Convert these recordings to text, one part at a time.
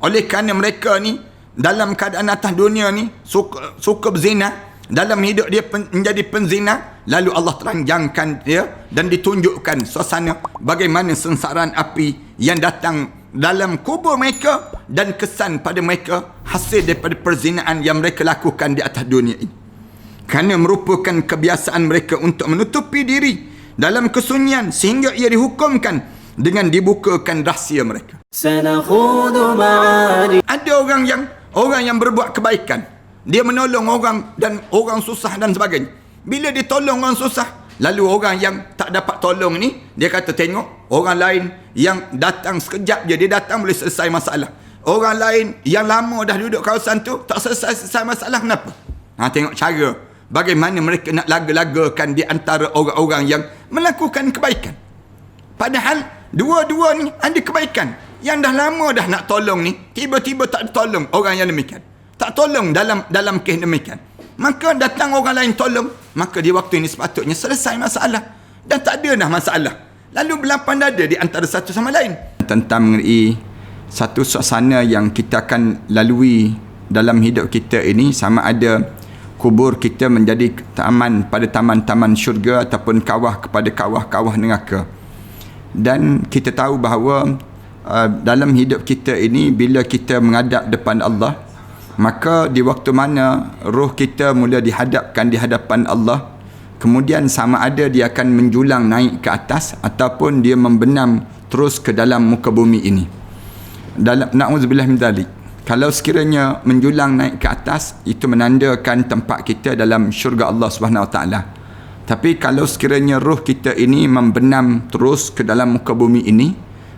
Oleh kerana mereka ni dalam keadaan atas dunia ni suka berzina, dalam hidup dia menjadi penzina, lalu Allah teranjangkan dia dan ditunjukkan suasana bagaimana sengsaraan api yang datang dalam kubur mereka dan kesan pada mereka hasil daripada perzinaan yang mereka lakukan di atas dunia ini. Kerana merupakan kebiasaan mereka untuk menutupi diri dalam kesunyian sehingga ia dihukumkan dengan dibukakan rahsia mereka. Ada orang yang berbuat kebaikan, dia menolong orang dan orang susah dan sebagainya. Bila dia tolong orang susah, lalu orang yang tak dapat tolong ni, dia kata tengok orang lain yang datang sekejap je, dia datang boleh selesai masalah. Orang lain yang lama dah duduk kawasan tu tak selesai masalah, kenapa? Tengok cara bagaimana mereka nak laga-lagakan di antara orang-orang yang melakukan kebaikan. Padahal dua-dua ni ada kebaikan. Yang dah lama dah nak tolong ni, tiba-tiba tak tolong orang yang demikian. Tak tolong dalam kes demikian. Maka datang orang lain tolong, maka di waktu ini sepatutnya selesai masalah. Dan tak ada dah masalah. Lalu berlapang dada di antara satu sama lain. Tentang mengenai satu suasana yang kita akan lalui dalam hidup kita ini, sama ada kubur kita menjadi taman pada taman-taman syurga ataupun kawah kepada kawah-kawah neraka. Dan kita tahu bahawa dalam hidup kita ini, bila kita menghadap depan Allah, maka di waktu mana roh kita mula dihadapkan di hadapan Allah, kemudian sama ada dia akan menjulang naik ke atas ataupun dia membenam terus ke dalam muka bumi ini. Na'udzubillah min dzalik. Kalau sekiranya menjulang naik ke atas, itu menandakan tempat kita dalam syurga Allah Subhanahu Wa Taala. Tapi kalau sekiranya roh kita ini membenam terus ke dalam muka bumi ini,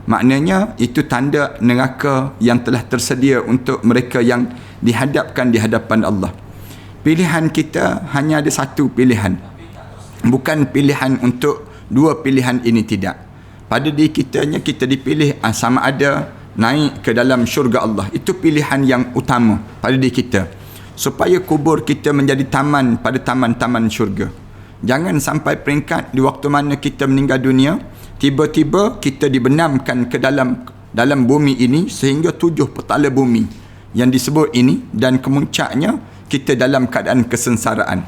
maknanya itu tanda neraka yang telah tersedia untuk mereka yang dihadapkan di hadapan Allah. Pilihan kita hanya ada satu pilihan. Bukan pilihan untuk dua pilihan ini, tidak. Pada diri kitanya kita dipilih sama ada naik ke dalam syurga Allah. Itu pilihan yang utama pada diri kita. Supaya kubur kita menjadi taman pada taman-taman syurga. Jangan sampai peringkat di waktu mana kita meninggal dunia, tiba-tiba kita dibenamkan ke dalam bumi ini sehingga 7 petala bumi yang disebut ini, dan kemuncaknya kita dalam keadaan kesengsaraan.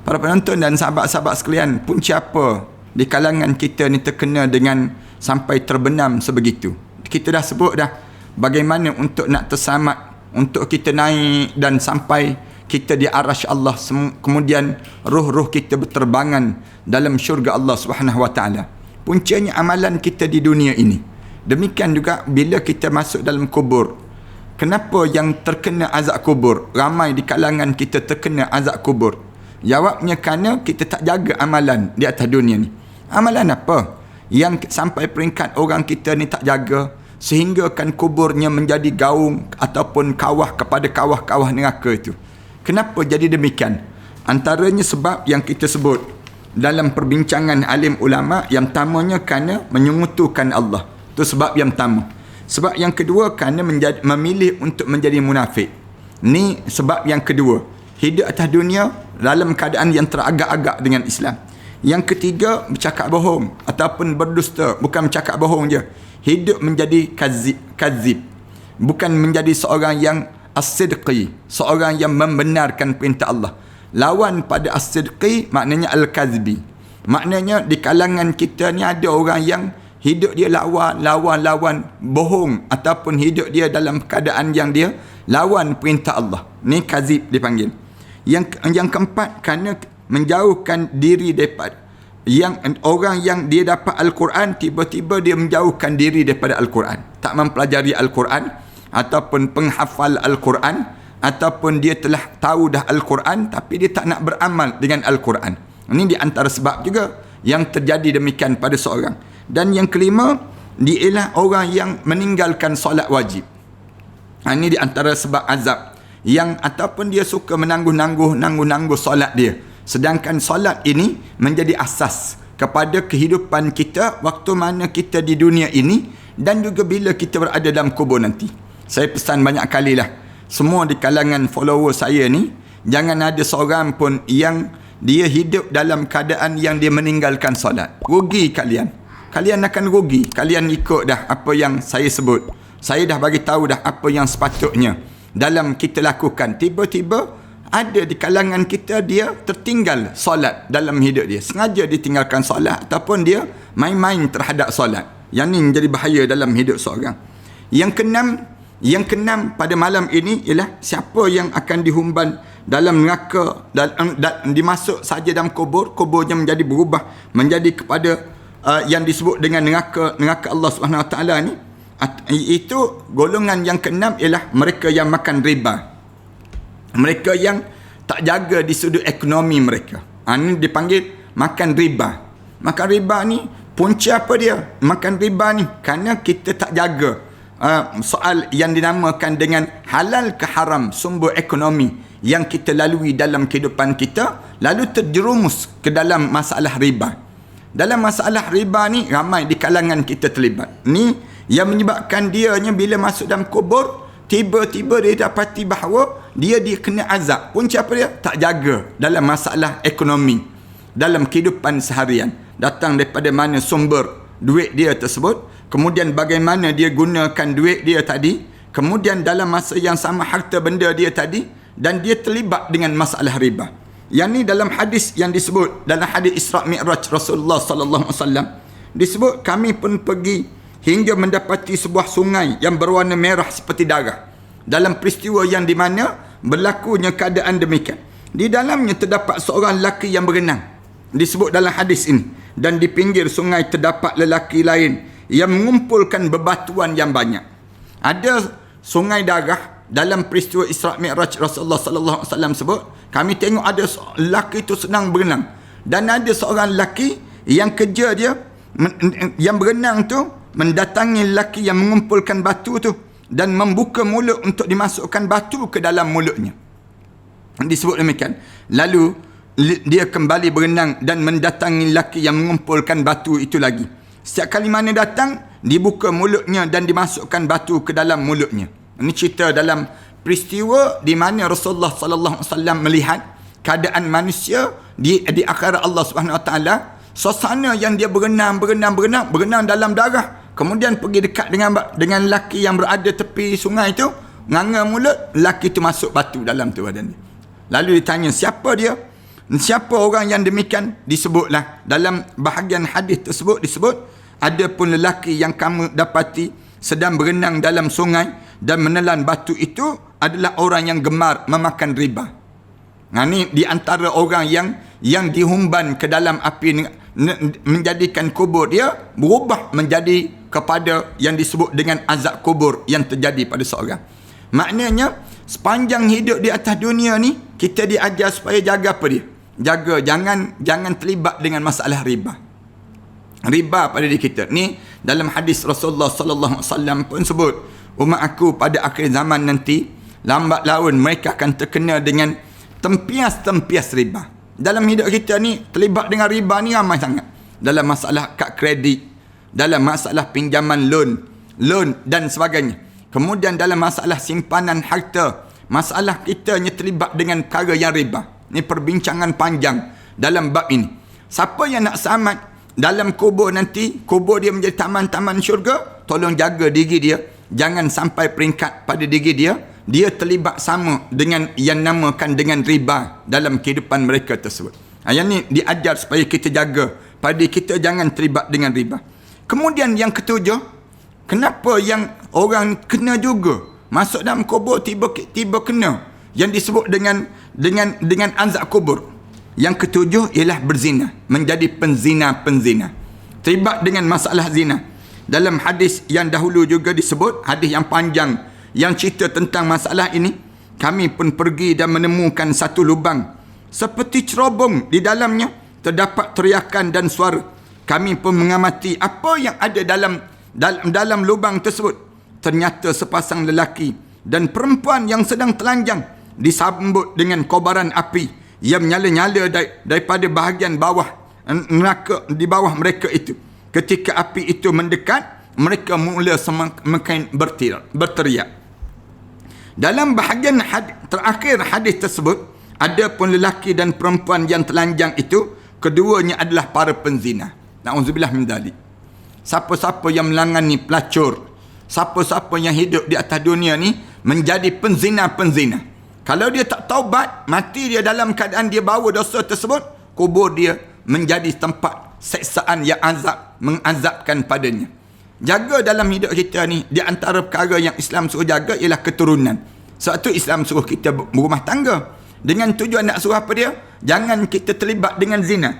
Para penonton dan sahabat-sahabat sekalian, punca apa di kalangan kita ni terkena dengan sampai terbenam sebegitu? Kita dah sebut dah bagaimana untuk nak terselamat, untuk kita naik dan sampai kita di arasy Allah, kemudian roh-roh kita berterbangan dalam syurga Allah Subhanahu Wa Taala. Puncanya amalan kita di dunia ini. Demikian juga bila kita masuk dalam kubur. Kenapa yang terkena azab kubur? Ramai di kalangan kita terkena azab kubur. Jawabnya kerana kita tak jaga amalan di atas dunia ni. Amalan apa yang sampai peringkat orang kita ni tak jaga, sehingga kan kuburnya menjadi gaung ataupun kawah kepada kawah-kawah neraka itu. Kenapa jadi demikian? Antaranya sebab yang kita sebut dalam perbincangan alim ulama, yang pertamanya kerana menyungutukan Allah. Itu sebab yang pertama. Sebab yang kedua kerana memilih untuk menjadi munafik. Ni sebab yang kedua. Hidup atas dunia dalam keadaan yang teragak-agak dengan Islam. Yang ketiga, bercakap bohong ataupun berdusta. Bukan bercakap bohong je. Hidup menjadi kazib. Bukan menjadi seorang yang as-sidqi, seorang yang membenarkan perintah Allah. Lawan pada as-sidqi maknanya al-kazbi. Maknanya di kalangan kita ni ada orang yang hidup dia lawan bohong, ataupun hidup dia dalam keadaan yang dia lawan perintah Allah. Ni kazib dipanggil. Yang keempat, kerana menjauhkan diri daripada orang yang dia dapat Al-Quran, tiba-tiba dia menjauhkan diri daripada Al-Quran. Tak mempelajari Al-Quran, ataupun penghafal Al-Quran, ataupun dia telah tahu dah Al-Quran tapi dia tak nak beramal dengan Al-Quran. Ini di antara sebab juga yang terjadi demikian pada seorang. Dan yang kelima, dia ialah orang yang meninggalkan solat wajib. Ini di antara sebab azab, yang ataupun dia suka menangguh solat dia. Sedangkan solat ini menjadi asas kepada kehidupan kita waktu mana kita di dunia ini, dan juga bila kita berada dalam kubur nanti. Saya pesan banyak kali lah, semua di kalangan follower saya ni, jangan ada seorang pun yang dia hidup dalam keadaan yang dia meninggalkan solat. Rugi kalian. Kalian akan rugi. Kalian ikut dah apa yang saya sebut. saya dah bagi tahu dah apa yang sepatutnya dalam kita lakukan. Tiba-tiba ada di kalangan kita dia tertinggal solat dalam hidup dia. Sengaja ditinggalkan solat ataupun dia main-main terhadap solat. Yang ni menjadi bahaya dalam hidup seorang. Yang keenam pada malam ini ialah siapa yang akan dihumban dalam neraka dan dimasuk saja dalam kuburnya menjadi berubah menjadi kepada yang disebut dengan neraka Allah Subhanahu Wa Taala ni. Itu golongan yang keenam ialah mereka yang makan riba. Mereka yang tak jaga di sudut ekonomi mereka. Ini dipanggil makan riba. Makan riba ni punca apa dia? Makan riba ni kerana kita tak jaga soal yang dinamakan dengan halal ke haram sumber ekonomi yang kita lalui dalam kehidupan kita, lalu terjerumus ke dalam masalah riba. Dalam masalah riba ni ramai di kalangan kita terlibat. Ni yang menyebabkan dianya bila masuk dalam kubur, tiba-tiba dia dapati bahawa dia kena azab. Punca apa dia? Tak jaga dalam masalah ekonomi, dalam kehidupan seharian. Datang daripada mana sumber duit dia tersebut, kemudian bagaimana dia gunakan duit dia tadi, kemudian dalam masa yang sama harta benda dia tadi, dan dia terlibat dengan masalah riba. Yang ni dalam hadis yang disebut dalam hadis Isra' Mi'raj Rasulullah sallallahu alaihi wasallam disebut, kami pun pergi hingga mendapati sebuah sungai yang berwarna merah seperti darah. Dalam peristiwa yang di mana berlakunya keadaan demikian, di dalamnya terdapat seorang lelaki yang berenang, disebut dalam hadis ini, dan di pinggir sungai terdapat lelaki lain yang mengumpulkan bebatuan yang banyak. Ada sungai darah dalam peristiwa Isra' Mi'raj Rasulullah sallallahu alaihi wasallam sebut, kami tengok ada lelaki itu sedang berenang, dan ada seorang lelaki yang kerja dia yang berenang tu mendatangi lelaki yang mengumpulkan batu tu dan membuka mulut untuk dimasukkan batu ke dalam mulutnya. Disebut demikian. Lalu dia kembali berenang dan mendatangi lelaki yang mengumpulkan batu itu lagi. Setiap kali mana datang, dibuka mulutnya dan dimasukkan batu ke dalam mulutnya. Ini cerita dalam peristiwa di mana Rasulullah sallallahu alaihi wasallam melihat keadaan manusia di akhirat Allah Subhanahu Wa Taala. Suasana yang dia berenang dalam darah, kemudian pergi dekat dengan lelaki yang berada tepi sungai itu, nganga mulut, lelaki itu masuk batu dalam tu badan dia. Lalu ditanya siapa dia? Siapa orang yang demikian? Disebutlah dalam bahagian hadis tersebut disebut, ada pun lelaki yang kamu dapati sedang berenang dalam sungai dan menelan batu itu adalah orang yang gemar memakan riba. Nah, ni di antara orang yang dihumban ke dalam api, menjadikan kubur dia berubah menjadi kepada yang disebut dengan azab kubur yang terjadi pada seorang. Maknanya sepanjang hidup di atas dunia ni kita diajar supaya jaga apa dia? Jaga jangan terlibat dengan masalah riba. Riba pada diri kita. Ni dalam hadis Rasulullah sallallahu alaihi wasallam pun sebut, umat aku pada akhir zaman nanti lambat laun mereka akan terkena dengan tempias-tempias riba. Dalam hidup kita ni terlibat dengan riba ni ramai sangat. Dalam masalah kad kredit, dalam masalah pinjaman loan dan sebagainya. Kemudian dalam masalah simpanan harta, masalah kita ni terlibat dengan perkara yang riba. Ini perbincangan panjang dalam bab ini. Siapa yang nak selamat dalam kubur nanti, kubur dia menjadi taman-taman syurga, tolong jaga diri dia. Jangan sampai peringkat pada diri dia terlibat sama dengan yang namakan dengan riba dalam kehidupan mereka tersebut. Yang ni diajar supaya kita jaga pada kita jangan terlibat dengan riba. Kemudian yang ketujuh, kenapa yang orang kena juga masuk dalam kubur tiba kena yang disebut dengan azab kubur. Yang ketujuh ialah berzina, menjadi penzina. Terlibat dengan masalah zina. Dalam hadis yang dahulu juga disebut, hadis yang panjang yang cerita tentang masalah ini, kami pun pergi dan menemukan satu lubang seperti cerobong, di dalamnya terdapat teriakan dan suara. Kami pun mengamati apa yang ada dalam lubang tersebut. Ternyata sepasang lelaki dan perempuan yang sedang telanjang disambut dengan kobaran api yang menyala-nyala daripada bahagian bawah neraka, di bawah mereka itu. Ketika api itu mendekat, mereka mula semakin berteriak. Dalam bahagian terakhir hadis tersebut, ada pun lelaki dan perempuan yang telanjang itu, keduanya adalah para penzina. Na'udzubillah min dzalik. Siapa-siapa yang melangani pelacur, siapa-siapa yang hidup di atas dunia ni menjadi penzina-penzina. Kalau dia tak taubat, mati dia dalam keadaan dia bawa dosa tersebut, kubur dia menjadi tempat seksaan yang mengazabkan padanya. Jaga dalam hidup kita ni, di antara perkara yang Islam suruh jaga ialah keturunan. Sebab tu Islam suruh kita berumah tangga. Dengan tujuan nak suruh apa dia? Jangan kita terlibat dengan zina.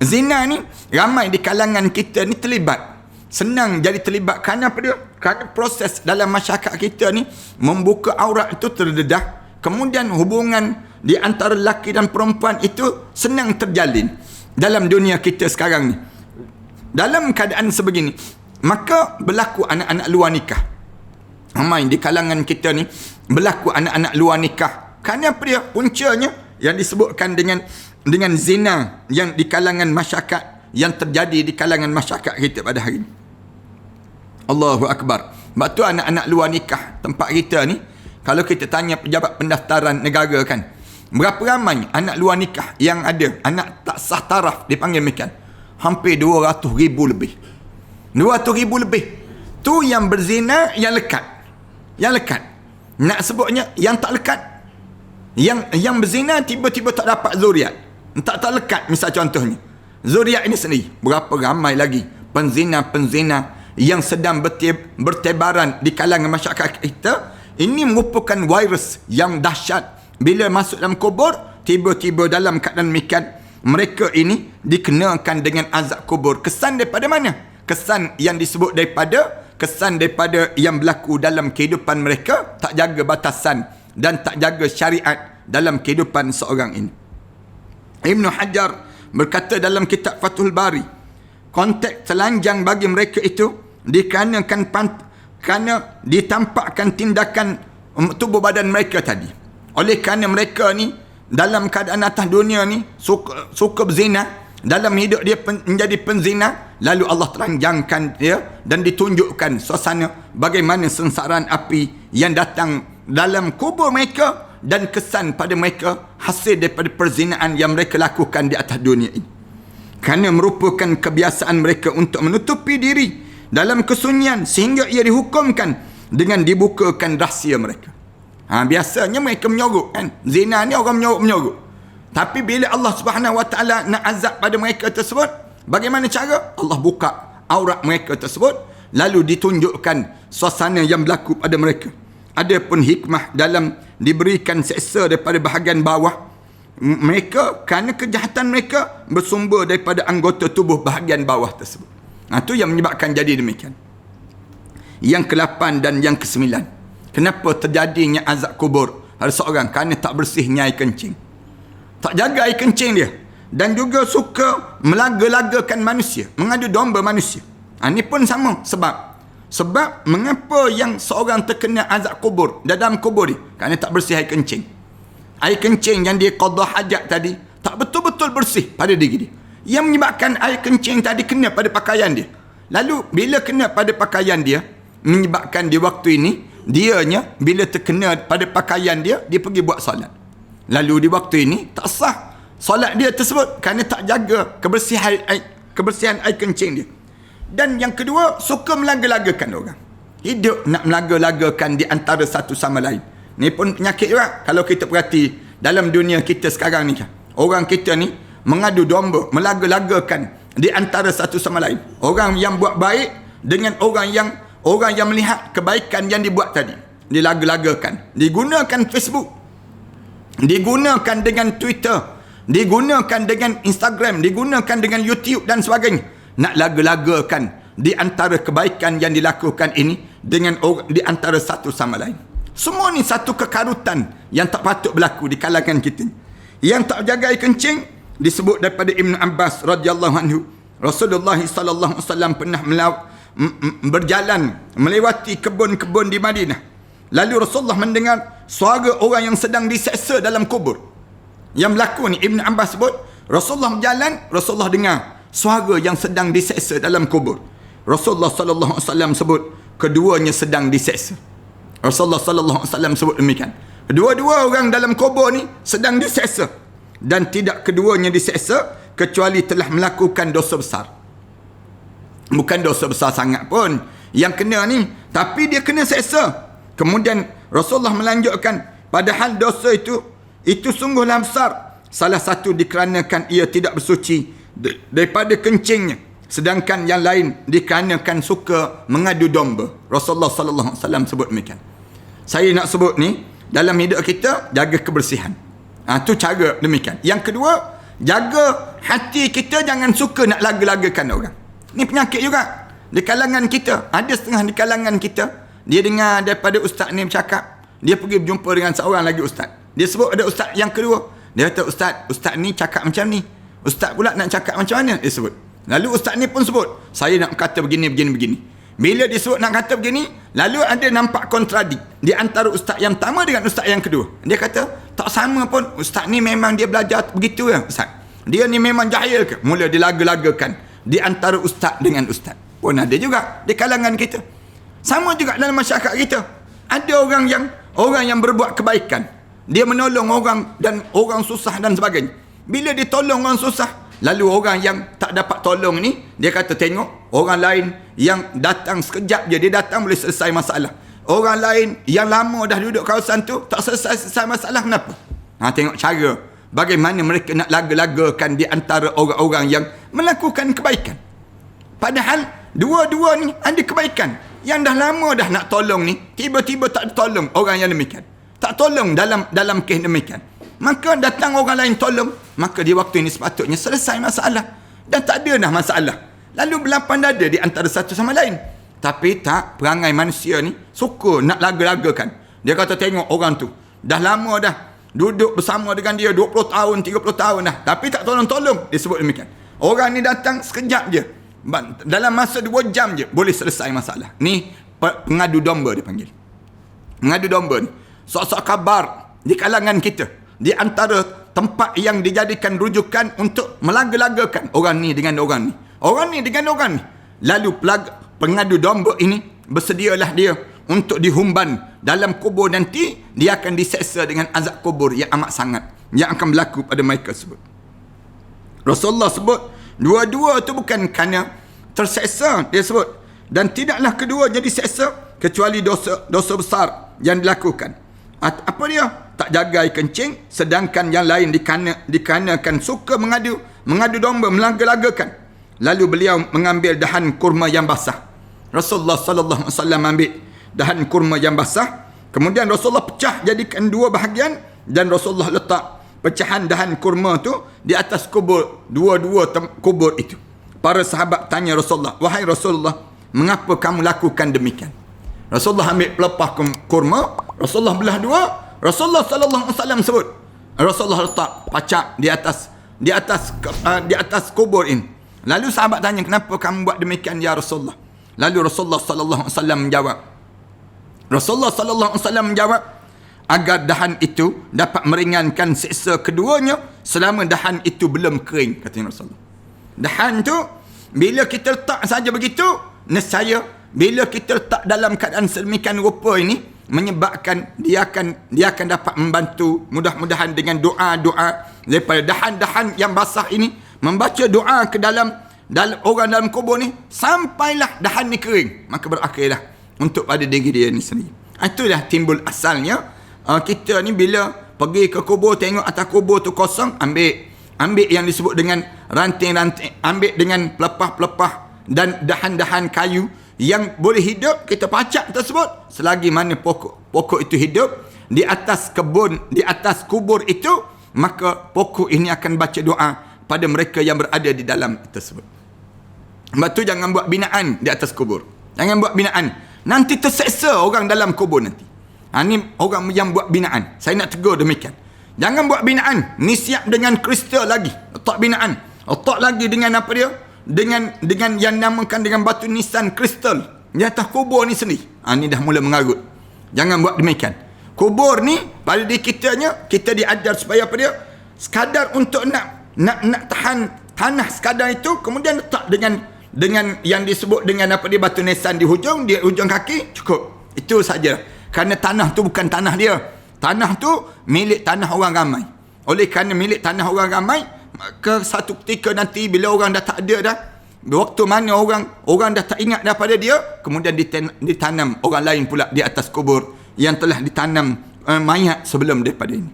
Zina ni, ramai di kalangan kita ni terlibat. Senang jadi terlibat kerana apa dia? Kerana proses dalam masyarakat kita ni, membuka aurat itu terdedah. Kemudian hubungan di antara lelaki dan perempuan itu senang terjalin dalam dunia kita sekarang ni. Dalam keadaan sebegini, maka berlaku anak-anak luar nikah. Ramai di kalangan kita ni berlaku anak-anak luar nikah. Kerana apa dia? Puncanya yang disebutkan dengan zina yang di kalangan masyarakat, yang terjadi di kalangan masyarakat kita pada hari ini. Allahu Akbar. Sebab tu anak-anak luar nikah tempat kita ni, kalau kita tanya pejabat pendaftaran negara kan, berapa ramai anak luar nikah yang ada, anak tak sah taraf dipanggil macam, hampir 200,000 lebih. 200,000 lebih. Tu yang berzina, yang lekat. Yang lekat. Nak sebutnya yang tak lekat. Yang berzina tiba-tiba tak dapat zuriat. Tak lekat, misal contohnya. Zuriat ini sendiri. Berapa ramai lagi penzina-penzina yang sedang bertebaran di kalangan masyarakat kita. Ini merupakan virus yang dahsyat. Bila masuk dalam kubur, tiba-tiba dalam keadaan demikian, mereka ini dikenakan dengan azab kubur. Kesan daripada mana? Kesan yang disebut kesan daripada yang berlaku dalam kehidupan mereka, tak jaga batasan dan tak jaga syariat dalam kehidupan seorang ini. Ibn Hajar berkata dalam kitab Fathul Bari, konteks telanjang bagi mereka itu dikarenakan kerana ditampakkan tindakan tubuh badan mereka tadi. Oleh kerana mereka ni dalam keadaan atas dunia ni suka berzina, dalam hidup dia menjadi penzina, lalu Allah telanjangkan dia dan ditunjukkan suasana bagaimana sengsaraan api yang datang dalam kubur mereka dan kesan pada mereka hasil daripada perzinaan yang mereka lakukan di atas dunia ini. Kerana merupakan kebiasaan mereka untuk menutupi diri dalam kesunyian sehingga ia dihukumkan dengan dibukakan rahsia mereka. Biasanya mereka menyorok kan. Zina ni orang menyorok. Tapi bila Allah Subhanahu Wa Taala nak azab pada mereka tersebut, bagaimana cara? Allah buka aurat mereka tersebut, lalu ditunjukkan suasana yang berlaku pada mereka. Ada pun hikmah dalam diberikan seksa daripada bahagian bawah mereka, kerana kejahatan mereka bersumber daripada anggota tubuh bahagian bawah tersebut. Itu yang menyebabkan jadi demikian. Yang ke-8 dan yang ke-9. Kenapa terjadinya azab kubur pada seorang? Kerana tak bersihnya air kencing. Tak jaga air kencing dia. Dan juga suka melaga-lagakan manusia, mengadu domba manusia. Ini pun sama sebab mengapa yang seorang terkena azab kubur dalam kubur dia? Kerana tak bersih air kencing. Air kencing yang dia qada hajat tadi tak betul-betul bersih pada diri dia. Yang menyebabkan air kencing tadi kena pada pakaian dia. Lalu bila kena pada pakaian dia, menyebabkan di waktu ini dianya bila terkena pada pakaian dia, dia pergi buat solat. Lalu di waktu ini tak sah solat dia tersebut kerana tak jaga kebersihan air kencing dia. Dan yang kedua, suka melaga-lagakan orang. Hidup nak melaga-lagakan di antara satu sama lain. Ni pun penyakit juga. Kalau kita perhati dalam dunia kita sekarang ni kan, orang kita ni mengadu domba, melaga-lagakan di antara satu sama lain. Orang yang buat baik dengan orang yang melihat kebaikan yang dibuat tadi, dilaga-lagakan. Digunakan Facebook, digunakan dengan Twitter, digunakan dengan Instagram, digunakan dengan YouTube dan sebagainya. Nak laga-lagakan di antara kebaikan yang dilakukan ini dengan di antara satu sama lain. Semua ni satu kekarutan yang tak patut berlaku di kalangan kita. Yang tak jaga air kencing, disebut daripada Ibn Abbas radhiyallahu anhu, Rasulullah sallallahu alaihi wasallam pernah berjalan melewati kebun-kebun di Madinah. Lalu Rasulullah mendengar suara orang yang sedang diseksa dalam kubur. Yang berlaku ni Ibn Abbas sebut, Rasulullah berjalan, Rasulullah dengar suara yang sedang diseksa dalam kubur. Rasulullah sallallahu alaihi wasallam sebut keduanya sedang diseksa. Rasulullah sallallahu alaihi wasallam sebut demikian. Dua-dua orang dalam kubur ni sedang diseksa, dan tidak keduanya diseksa kecuali telah melakukan dosa besar. Bukan dosa besar sangat pun. yang kena ni, tapi dia kena seksa. Kemudian Rasulullah melanjutkan, padahal dosa itu sungguhlah besar. Salah satu dikarenakan ia tidak bersuci daripada kencingnya, sedangkan yang lain dikarenakan suka mengadu domba. Rasulullah sallallahu alaihi wasallam sebut demikian. Saya nak sebut ni, dalam hidup kita jaga kebersihan. Tu cara demikian. Yang kedua, jaga hati kita jangan suka nak laga-lagakan orang. Ni penyakit juga di kalangan kita. Ada setengah di kalangan kita, dia dengar daripada ustaz ni bercakap, dia pergi berjumpa dengan seorang lagi ustaz. Dia sebut ada ustaz yang kedua. Dia kata, ustaz ni cakap macam ni. Ustaz pula nak cakap macam mana? Dia sebut. Lalu ustaz ni pun sebut, saya nak kata begini. Bila dia sebut nak kata begini, lalu ada nampak kontradik di antara ustaz yang pertama dengan ustaz yang kedua. Dia kata, tak sama pun. Ustaz ni memang dia belajar begitu ya ustaz. Dia ni memang jahil ke? Mula dilaga-lagakan di antara ustaz dengan ustaz. Pun ada juga di kalangan kita. Sama juga dalam masyarakat kita. Ada orang yang berbuat kebaikan. Dia menolong orang dan orang susah dan sebagainya. Bila dia tolong orang susah, lalu orang yang tak dapat tolong ni, dia kata, tengok orang lain yang datang sekejap je, dia datang boleh selesai masalah. Orang lain yang lama dah duduk kawasan tu, tak selesai masalah, kenapa? Tengok cara bagaimana mereka nak laga-lagakan di antara orang-orang yang melakukan kebaikan. Padahal dua-dua ni ada kebaikan. Yang dah lama dah nak tolong ni, tiba-tiba tak tolong orang yang demikian. Tak tolong dalam kes demikian. Maka datang orang lain tolong, maka di waktu ini sepatutnya selesai masalah. Dan tak ada dah masalah. Lalu berlapang dada di antara satu sama lain. Tapi tak, perangai manusia ni suka nak laga-lagakan. Dia kata, tengok orang tu, dah lama dah duduk bersama dengan dia 20 tahun, 30 tahun dah, tapi tak tolong-tolong. Dia sebut demikian. Orang ni datang sekejap je, dalam masa 2 jam je boleh selesai masalah. Ni pengadu domba dia panggil. Pengadu domba ni sok-sok khabar di kalangan kita, di antara tempat yang dijadikan rujukan untuk melaga-lagakan orang ni dengan orang ni, orang ni dengan orang ni. Lalu pengadu domba ini bersedialah dia untuk dihumban dalam kubur nanti. Dia akan diseksa dengan azab kubur yang amat sangat yang akan berlaku pada mereka sebut. Rasulullah sebut dua-dua tu bukan kerana terseksa, dia sebut, dan tidaklah kedua jadi seksa kecuali dosa besar yang dilakukan. Apa dia? Tak jaga air kencing, sedangkan yang lain dikarenakan suka mengadu domba, melaga-lagakan. Lalu beliau mengambil dahan kurma yang basah. Rasulullah sallallahu alaihi wasallam ambil dahan kurma yang basah, kemudian Rasulullah pecah jadikan 2 bahagian, dan Rasulullah letak pecahan dahan kurma tu di atas kubur, dua-dua kubur itu. Para sahabat tanya Rasulullah, wahai Rasulullah, mengapa kamu lakukan demikian? Rasulullah ambil pelepah kurma, Rasulullah belah 2, Rasulullah sallallahu alaihi wasallam sebut, Rasulullah letak pacak di atas kubur ini. Lalu sahabat tanya, kenapa kamu buat demikian ya Rasulullah? Lalu Rasulullah sallallahu alaihi wasallam menjawab, agar dahan itu dapat meringankan siksa keduanya selama dahan itu belum kering, kata Rasulullah. Dahan tu bila kita letak saja begitu, nescaya bila kita letak dalam keadaan sedemikian rupa ini, menyebabkan dia akan dapat membantu, mudah-mudahan dengan doa-doa daripada dahan-dahan yang basah ini, membaca doa ke dalam orang dalam kubur ni sampailah dahan ni kering, maka berakhirlah untuk pada diri dia ni sendiri. Itulah timbul asalnya. Kita ni bila pergi ke kubur, tengok atas kubur tu kosong, ambil yang disebut dengan ranting-ranting, ambil dengan pelepah-pelepah dan dahan-dahan kayu yang boleh hidup, kita pacak tersebut. Selagi mana pokok itu hidup di atas kebun, di atas kubur itu, maka pokok ini akan baca doa pada mereka yang berada di dalam tersebut. Sebab tu jangan buat binaan di atas kubur. Jangan buat binaan. Nanti terseksa orang dalam kubur nanti. Ni orang yang buat binaan. Saya nak tegur demikian. Jangan buat binaan. Ni siap dengan kristal lagi. Letak binaan. Letak lagi dengan apa dia? Dengan yang namakan dengan batu nisan kristal di atas kubur ni sendiri. Ni dah mula mengarut. Jangan buat demikian. Kubur ni pada diri kitanya, kita diajar supaya apa dia? Sekadar untuk nak tahan tanah sekadar itu, kemudian letak dengan yang disebut dengan apa dia, batu nisan di hujung kaki, cukup. Itu saja. Kerana tanah tu bukan tanah dia. Tanah tu milik tanah orang ramai. Oleh kerana milik tanah orang ramai, ke satu ketika nanti bila orang dah tak ada dah, Waktu mana orang dah tak ingat daripada dia, kemudian ditanam orang lain pula di atas kubur yang telah ditanam mayat sebelum daripada ini.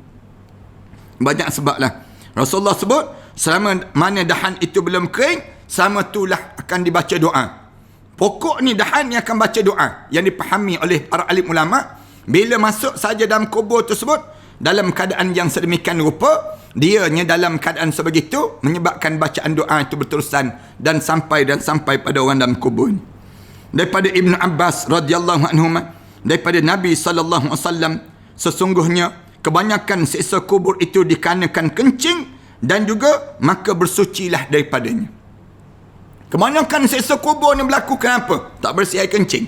Banyak sebablah. Rasulullah sebut, selama mana dahan itu belum kering, sama itulah akan dibaca doa. Pokok ni dahan yang akan baca doa, yang dipahami oleh para alim ulama. Bila masuk saja dalam kubur tersebut, dalam keadaan yang sedemikian rupa, dianya dalam keadaan sebegitu menyebabkan bacaan doa itu berterusan dan sampai pada orang dalam kubur. Daripada Ibnu Abbas radhiyallahu anhu, daripada Nabi sallallahu alaihi wasallam, sesungguhnya kebanyakan siksa kubur itu dikarenakan kencing dan juga maka bersucilah daripadanya. Kebanyakan siksa kubur ni berlaku kenapa? Tak bersih air kencing,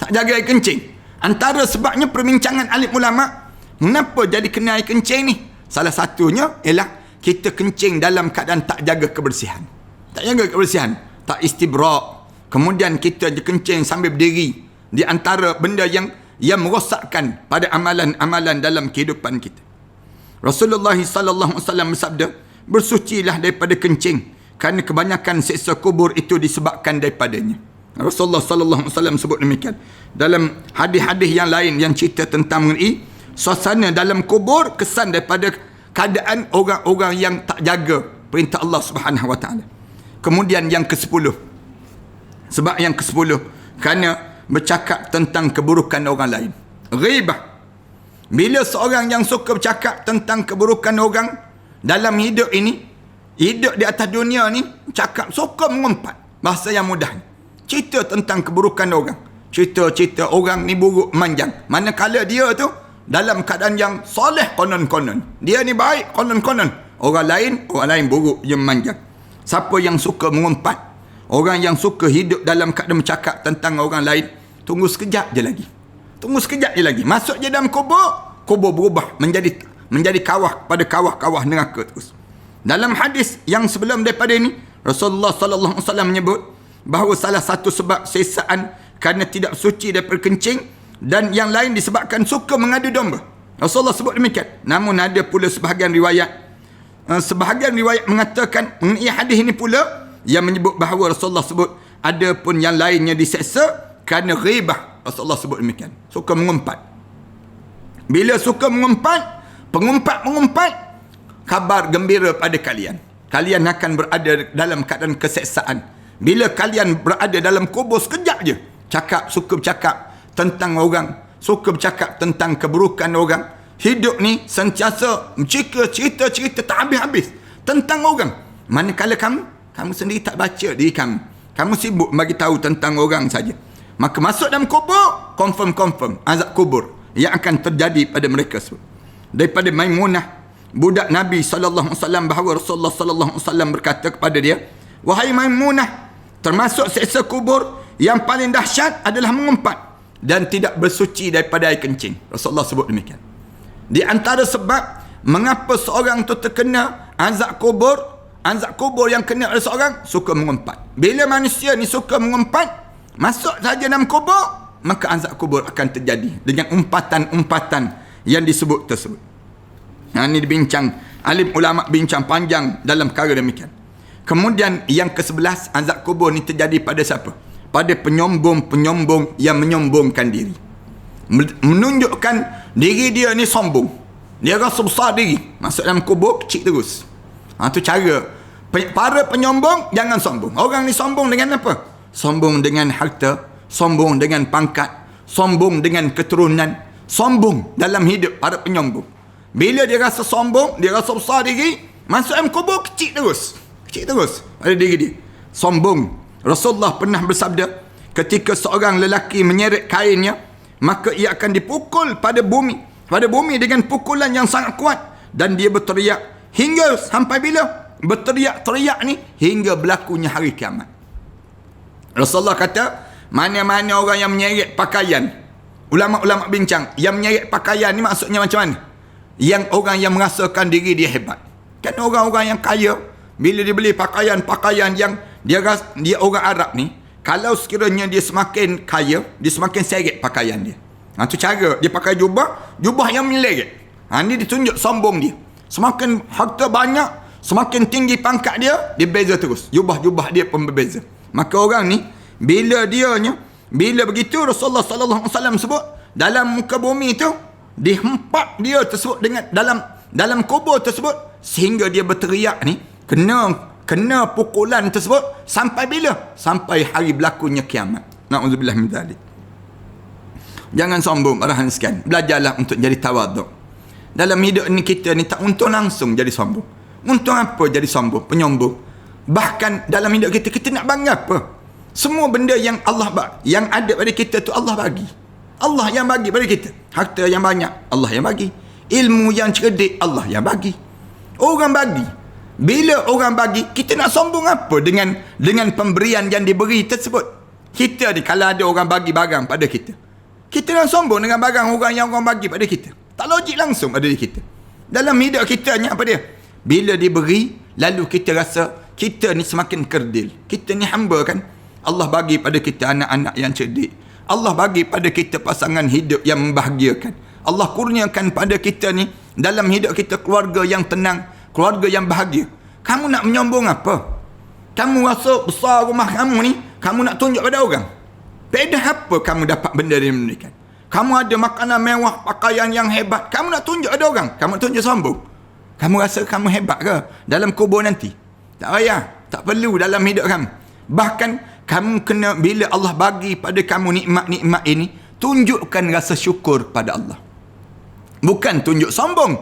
tak jaga air kencing. Antara sebabnya perbincangan alim ulama, kenapa jadi kena air kencing ni? Salah satunya ialah kita kencing dalam keadaan tak jaga kebersihan. Tak jaga kebersihan, tak istibra'. Kemudian kita kencing sambil berdiri. Di antara benda yang merosakkan pada amalan-amalan dalam kehidupan kita. Rasulullah sallallahu alaihi wasallam bersabda, bersucilah daripada kencing, kerana kebanyakan siksa kubur itu disebabkan daripadanya. Rasulullah sallallahu alaihi wasallam sebut demikian. Dalam hadis-hadis yang lain yang cerita tentang mengenai suasana dalam kubur, kesan daripada keadaan orang-orang yang tak jaga perintah Allah Subhanahu wa taala. Kemudian yang ke-10. Sebab yang ke-10, kerana bercakap tentang keburukan orang lain. Ghibah. Bila seorang yang suka bercakap tentang keburukan orang dalam hidup ini, hidup di atas dunia ni, cakap, suka mengumpat. Bahasa yang mudah. Cerita tentang keburukan orang. Cerita orang ni buruk manjang. Manakala dia tu dalam keadaan yang soleh konon-konon. Dia ni baik konon-konon. Orang lain buruk yang manjang. Siapa yang suka mengumpat, orang yang suka hidup dalam keadaan bercakap tentang orang lain, tunggu sekejap je lagi. Masuk je dalam kubur berubah menjadi kawah pada kawah-kawah neraka terus. Dalam hadis yang sebelum daripada ini, Rasulullah sallallahu alaihi wasallam menyebut bahawa salah satu sebab sesaan kerana tidak suci daripada kencing, dan yang lain disebabkan suka mengadu domba. Rasulullah sebut demikian. Namun ada pula sebahagian riwayat mengatakan mengenai hadis ini pula yang menyebut bahawa Rasulullah sebut ada pun yang lainnya diseksa kerana ghibah. Rasulullah sebut demikian. Suka mengumpat. Bila suka mengumpat, pengumpat kabar gembira pada kalian. Kalian akan berada dalam keadaan keseksaan. Bila kalian berada dalam kubur sekejap je, suka bercakap tentang orang, suka bercakap tentang keburukan orang. Hidup ni sentiasa cerita tak habis-habis tentang orang. Manakala kamu sendiri tak baca diri kamu sibuk bagi tahu tentang orang saja. Maka masuk dalam kubur, confirm azab kubur yang akan terjadi pada mereka semua. Daripada Maimunah, budak Nabi sallallahu alaihi wasallam, bahawa Rasulullah sallallahu alaihi wasallam berkata kepada dia, wahai Maimunah, termasuk siksa kubur yang paling dahsyat adalah mengumpat dan tidak bersuci daripada air kencing. Rasulullah sebut demikian. Di antara sebab mengapa seorang tu terkena azab kubur yang kena oleh seorang, suka mengumpat. Bila manusia ni suka mengumpat, masuk saja dalam kubur, maka azab kubur akan terjadi dengan umpatan-umpatan yang disebut tersebut. Ini dibincang, alim ulama bincang panjang dalam perkara demikian. Kemudian yang ke-11, azab kubur ni terjadi pada siapa? Pada penyombong-penyombong yang menyombongkan diri. Menunjukkan diri dia ni sombong. Dia rasa besar diri. Masuk dalam kubur, kecil terus. Itu cara. Para penyombong, jangan sombong. Orang ni sombong dengan apa? Sombong dengan harta, sombong dengan pangkat, sombong dengan keturunan, sombong dalam hidup para penyombong. Bila dia rasa sombong, dia rasa besar diri, masuk dalam kubur, kecil terus pada diri dia. Sombong. Rasulullah pernah bersabda, ketika seorang lelaki menyeret kainnya, maka ia akan dipukul pada bumi dengan pukulan yang sangat kuat, dan dia berteriak hingga sampai bila? Berteriak-teriak ni hingga berlakunya hari kiamat. Rasulullah kata, mana-mana orang yang menyeret pakaian, ulama-ulama bincang, yang menyeret pakaian ni maksudnya macam mana? Yang orang yang merasakan diri dia hebat. Kan orang-orang yang kaya, bila dia beli pakaian yang dia orang Arab ni, kalau sekiranya dia semakin kaya, dia semakin seret pakaian dia. Itu cara dia pakai jubah yang meleret. Ini ditunjuk sombong dia. Semakin harta banyak, Semakin tinggi pangkat dia, dia beza terus. Jubah-jubah dia pun berbeza. Maka orang ni, bila begitu Rasulullah sallallahu alaihi wasallam sebut, dalam muka bumi tu, dihempak dia tersebut dengan dalam kubur tersebut, sehingga dia berteriak ni, kena pukulan tersebut, sampai bila? Sampai hari berlakunya kiamat. Na'udzubillah min dzalik. Jangan sombong, arahan sekalian. Belajarlah untuk jadi tawaduk. Dalam hidup ni kita ni tak untung langsung jadi sombong. Untung apa jadi sombong, penyombong? Bahkan dalam hidup kita nak bangga apa? Semua benda yang yang ada pada kita tu Allah bagi. Allah yang bagi pada kita. Harta yang banyak, Allah yang bagi. Ilmu yang cerdik, Allah yang bagi. Orang bagi. Bila orang bagi, kita nak sombong apa dengan pemberian yang diberi tersebut? Kita ni, kalau ada orang bagi barang pada kita, kita nak sombong dengan barang orang yang orang bagi pada kita. Tak logik langsung pada diri kita. Dalam hidup kita ni apa dia? Bila diberi, lalu kita rasa kita ni semakin kerdil. Kita ni hamba kan? Allah bagi pada kita anak-anak yang cerdik. Allah bagi pada kita pasangan hidup yang membahagiakan. Allah kurniakan pada kita ni, dalam hidup kita, keluarga yang tenang, keluarga yang bahagia. Kamu nak menyombong apa? Kamu rasa besar rumah kamu ni, kamu nak tunjuk pada orang. Pedah apa kamu dapat benda dari mereka? Kamu ada makanan mewah, pakaian yang hebat, kamu nak tunjuk pada orang. Kamu nak tunjuk sombong. Kamu rasa kamu hebat ke dalam kubur nanti? Tak payah, tak perlu dalam hidup kamu. Bahkan kamu kena, bila Allah bagi pada kamu nikmat-nikmat ini, tunjukkan rasa syukur pada Allah. Bukan tunjuk sombong.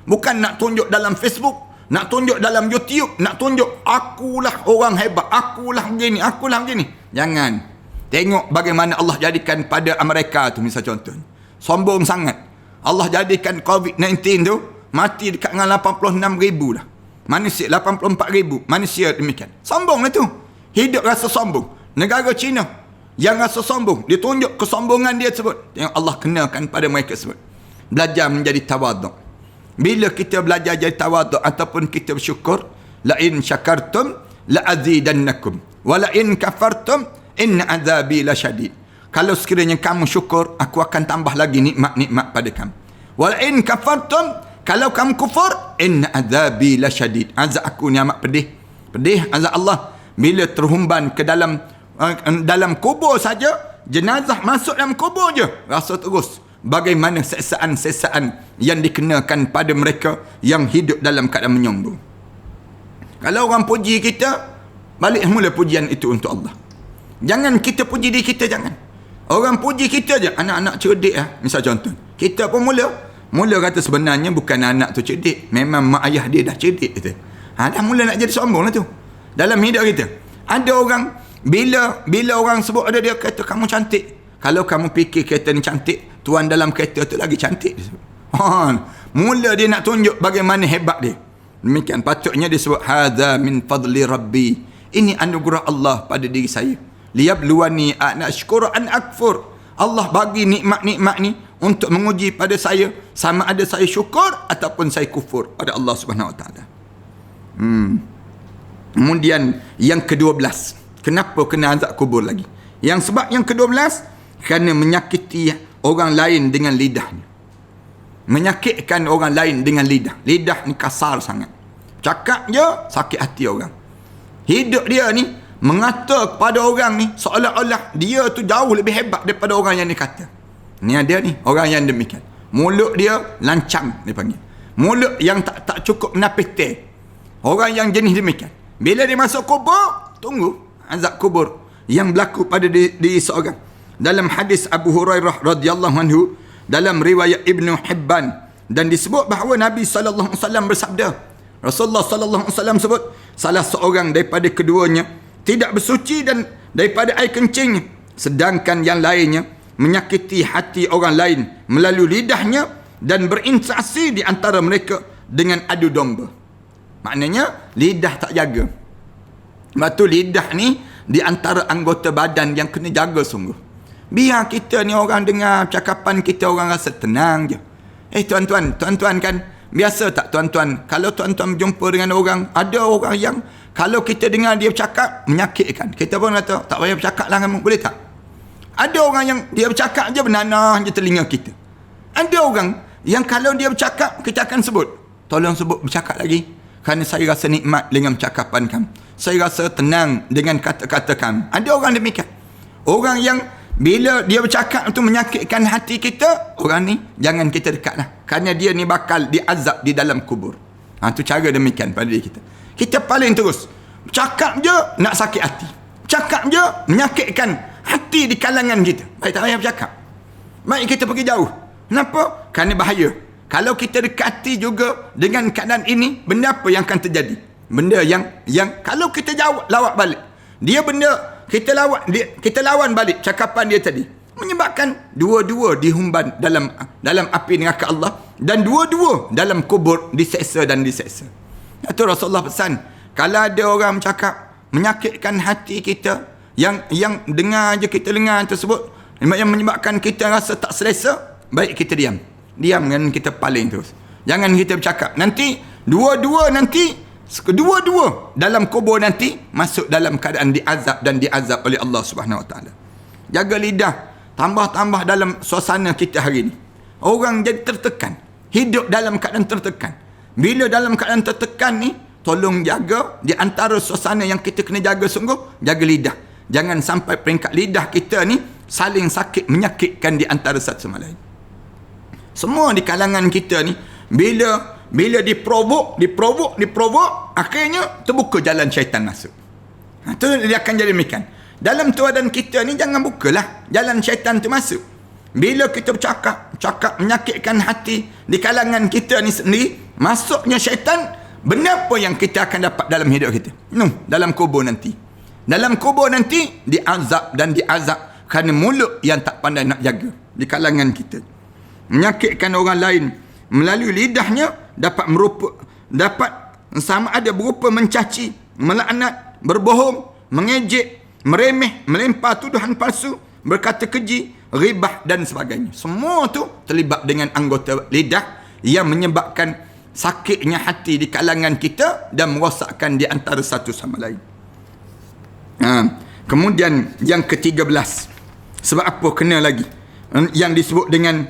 Bukan nak tunjuk dalam Facebook, nak tunjuk dalam YouTube, nak tunjuk akulah orang hebat, akulah begini. Jangan. Tengok bagaimana Allah jadikan pada Amerika tu, misal contoh. Sombong sangat. Allah jadikan COVID-19 tu mati dekat dengan 86,000 dah. Manusia 84,000 manusia demikian. Sombong lah tu. Hidup rasa sombong. Negara China yang rasa sombong, dia tunjuk kesombongan dia tersebut. Yang Allah kenakan pada mereka tersebut. Belajar menjadi tawaduk. Bila kita belajar jadi tawaduk ataupun kita bersyukur, la in syakartum la azidannakum wa la in kafartum inna azabi lasyadid. Kalau sekiranya kamu syukur, aku akan tambah lagi nikmat-nikmat pada kamu. Wa la in kafartum, kalau kamu kufur, inna azabi lasyadid. Azab aku ni amat pedih. Pedih azab Allah bila terhumban ke dalam kubur saja, jenazah masuk dalam kubur je, rasa terus bagaimana sesaan-sesaan yang dikenakan pada mereka yang hidup dalam keadaan menyombong. Kalau orang puji kita, balik mula pujian itu untuk Allah. Jangan kita puji diri kita, jangan. Orang puji kita je, anak-anak cerdik lah. Misal contoh, kita pun mula kata sebenarnya bukan anak tu cerdik, memang mak ayah dia dah cerdik kata. Dah mula nak jadi sombong lah tu. Dalam hidup kita ada orang, bila orang sebut ada dia kata kamu cantik. Kalau kamu fikir kereta ni cantik, tuan dalam kereta tu lagi cantik. Mula dia nak tunjuk bagaimana hebat dia. Demikian patutnya disebut hadza min fadli rabbi. Ini anugerah Allah pada diri saya. Liyabluwani ana syukur an akfur. Allah bagi nikmat-nikmat ni untuk menguji pada saya, sama ada saya syukur ataupun saya kufur pada Allah Subhanahu Wa Taala. Kemudian yang ke-12, kenapa kena azab kubur lagi? Yang sebab yang ke-12, kerana menyakiti orang lain dengan lidahnya. Menyakitkan orang lain dengan lidah. Lidah ni kasar sangat. Cakap je sakit hati orang. Hidup dia ni mengata kepada orang ni seolah-olah dia tu jauh lebih hebat daripada orang yang dia kata. Ni ada ni orang yang demikian. Mulut dia lancang dia panggil. Mulut yang tak cukup menapis teh. Orang yang jenis demikian. Bila dia masuk kubur, tunggu azab kubur yang berlaku pada diri seorang. Dalam hadis Abu Hurairah radhiyallahu anhu, dalam riwayat Ibnu Hibban, dan disebut bahawa Nabi sallallahu alaihi wasallam bersabda, Rasulullah sallallahu alaihi wasallam sebut, salah seorang daripada keduanya tidak bersuci dan daripada air kencingnya, sedangkan yang lainnya menyakiti hati orang lain melalui lidahnya dan berinteraksi di antara mereka dengan adu domba. Maknanya lidah tak jaga. Sebab tu lidah ni di antara anggota badan yang kena jaga sungguh. Biar kita ni orang dengar cakapan kita, orang rasa tenang je. Tuan-tuan kan, biasa tak tuan-tuan, kalau tuan-tuan berjumpa dengan orang, ada orang yang kalau kita dengar dia bercakap menyakitkan, kita pun kata tak payah bercakap lah kamu, boleh tak? Ada orang yang dia bercakap je bernanah je telinga kita. Ada orang yang kalau dia bercakap, kita akan sebut, tolong sebut bercakap lagi. Kerana saya rasa nikmat dengan cakapan kamu. Saya rasa tenang dengan kata-kata kamu. Ada orang demikian. Orang yang bila dia bercakap itu menyakitkan hati kita, orang ni jangan kita dekatlah. Kerana dia ni bakal diazab di dalam kubur. Itu cara demikian pada diri kita. Kita paling terus. Cakap je nak sakit hati. Cakap je menyakitkan hati di kalangan kita. Baik tak payah bercakap. Baik kita pergi jauh. Kenapa? Kerana bahaya. Kalau kita dekati juga dengan keadaan ini, benda apa yang akan terjadi? Benda yang kalau kita jawab lawak balik, dia benda kita lawan balik cakapan dia tadi, menyebabkan dua-dua dihumban dalam api neraka Allah, dan dua-dua dalam kubur diseksa dan diseksa. Itu Rasulullah pesan, kalau ada orang bercakap menyakitkan hati kita, yang dengar je kita dengar tersebut, yang menyebabkan kita rasa tak selesa, baik kita diam dan kita paling terus. Jangan kita bercakap. Nanti dua-dua dalam kubur nanti masuk dalam keadaan diazab oleh Allah Subhanahu Wa Taala. Jaga lidah, tambah dalam suasana kita hari ini. Orang jadi tertekan, hidup dalam keadaan tertekan. Bila dalam keadaan tertekan ni, tolong jaga di antara suasana yang kita kena jaga sungguh, jaga lidah. Jangan sampai peringkat lidah kita ni saling sakit menyakitkan di antara satu sama lain. Semua di kalangan kita ni bila diprovok, akhirnya terbuka jalan syaitan masuk. Itu dia akan jadi demikian. Dalam tuadan kita ni jangan bukalah jalan syaitan tu masuk. Bila kita cakap menyakitkan hati di kalangan kita ni sendiri, masuknya syaitan, benda apa yang kita akan dapat dalam hidup kita? Dalam kubur nanti. Dalam kubur nanti diazab kerana mulut yang tak pandai nak jaga di kalangan kita. Menyakitkan orang lain melalui lidahnya dapat sama ada berupa mencaci, melaknat, berbohong, mengejek, meremeh, melempar tuduhan palsu, berkata keji, ghibah dan sebagainya. Semua tu terlibat dengan anggota lidah yang menyebabkan sakitnya hati di kalangan kita dan merosakkan di antara satu sama lain. Kemudian yang ke-13, sebab apa kena lagi yang disebut dengan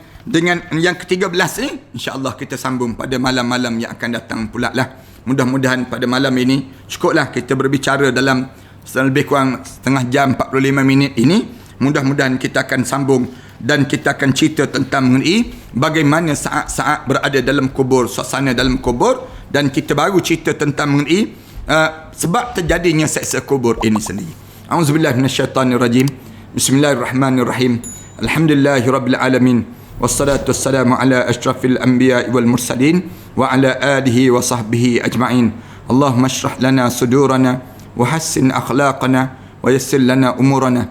yang ke-13 ni, insya-Allah kita sambung pada malam-malam yang akan datang pula lah. Mudah-mudahan pada malam ini cukuplah kita berbicara dalam lebih kurang setengah jam 45 minit ini. Mudah-mudahan kita akan sambung dan kita akan cerita tentang mengenai bagaimana saat-saat berada dalam kubur, suasana dalam kubur, dan kita baru cerita tentang mengenai sebab terjadinya seksa kubur ini sendiri. Auzubillahi minasyaitanirrajim. Bismillahirrahmanirrahim. Alhamdulillahirabbil alamin. Wassalatu wassalamu ala asyrafil anbiya'i wal mursalin wa ala alihi wa sahbihi ajma'in. Allahumma shrah lana sudurana wa hassin akhlaqana wa yassir lana umurana.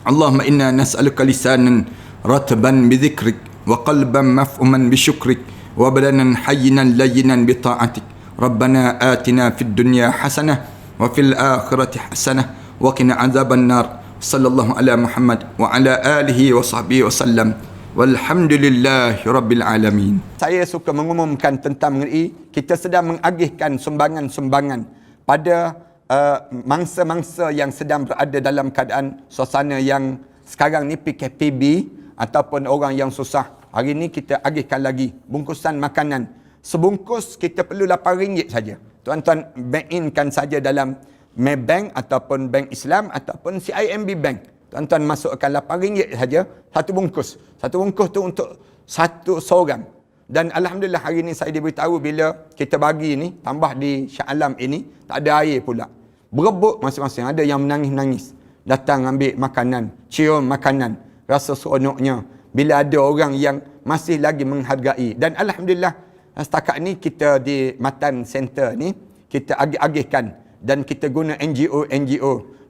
Allahumma inna nas'aluka lisanan ratban bi dhikrik wa qalban maf'uman bi syukrik wa badanan hayyinan layyinan bi ta'atik. Rabbana atina fid dunya hasanah wa fil akhirati hasanah wa qina adzaban nar. Sallallahu ala Muhammad wa ala alihi wa sahbihi wa sallam. Walhamdulillahi Rabbil Alamin. Saya suka mengumumkan tentang mengenai kita sedang mengagihkan sumbangan-sumbangan pada mangsa-mangsa yang sedang berada dalam keadaan suasana yang sekarang ni PKPB ataupun orang yang susah. Hari ni kita agihkan lagi bungkusan makanan. Sebungkus kita perlu RM8 saja. Tuan-tuan bank inkan saja dalam Maybank ataupun Bank Islam ataupun CIMB Bank. Tuan-tuan masukkan RM8 saja satu bungkus. Satu bungkus tu untuk satu seorang. Dan alhamdulillah hari ni saya diberitahu bila kita bagi ni, tambah di Shah Alam ini, tak ada air pula. Berebut masing-masing. Ada yang menangis-nangis. Datang ambil makanan, cium makanan. Rasa seronoknya bila ada orang yang masih lagi menghargai. Dan alhamdulillah setakat ni kita di Matan Center ni, kita agih-agihkan. Dan kita guna NGO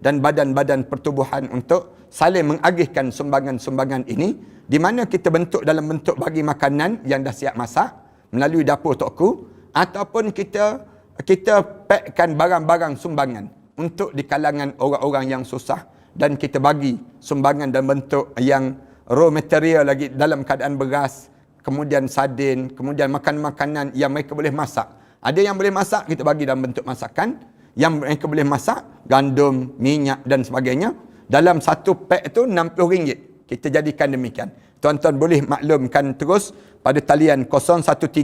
dan badan-badan pertubuhan untuk saling mengagihkan sumbangan-sumbangan ini, di mana kita bentuk dalam bentuk bagi makanan yang dah siap masak melalui dapur tokku, ataupun kita packkan barang-barang sumbangan untuk di kalangan orang-orang yang susah, dan kita bagi sumbangan dalam bentuk yang raw material lagi dalam keadaan beras, kemudian sardin, kemudian makanan-makanan yang mereka boleh masak. Ada yang boleh masak, kita bagi dalam bentuk masakan. Yang mereka boleh masak, gandum, minyak dan sebagainya. Dalam satu pack tu RM60. Kita jadikan demikian. Tuan-tuan boleh maklumkan terus pada talian 013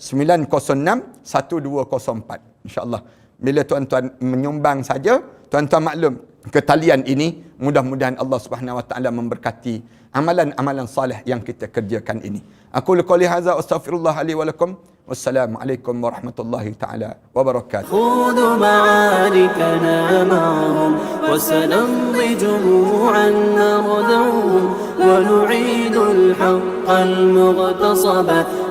906 1204. InsyaAllah. Bila tuan-tuan menyumbang saja, tuan-tuan maklum ke talian ini, mudah-mudahan Allah Subhanahu Wa Taala memberkati amalan-amalan salih yang kita kerjakan ini. Aku qouli hadza astaghfirullah li wa lakum. Wassalamualaikum warahmatullahi taala wabarakatuh. خذوا معاركنا معهم وسنمضي جموعا نردوهم ونعيد الحق المغتصب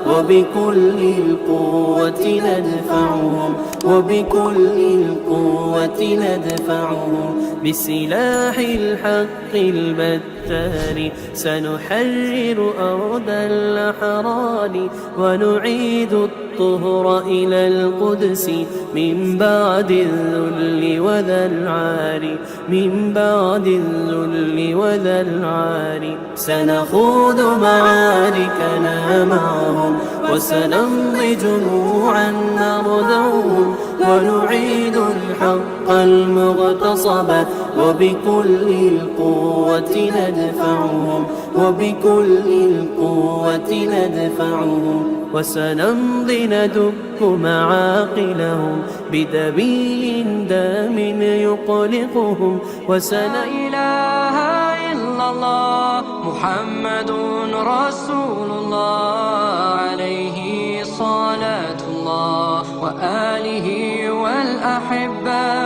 وبكل القوة ندفعهم وبكل القوة ندفعهم بسلاح الحق البتار سنحرر أرض الأحرار ونعيد الطهر إلى القدس من بعد الذل وذا العار من بعد الذل وذا العار سنخوض معاركنا معهم وسنمضي جموعا نردوهم ونعيد الحق المغتصب وبكل القوة ندفعهم وبكل القوة ندفعهم وسنمضي ندك معاقلهم بدبيل دام يقلقهم لا إله إلا الله محمد رسول الله عليه صلاة الله وآله والأحبة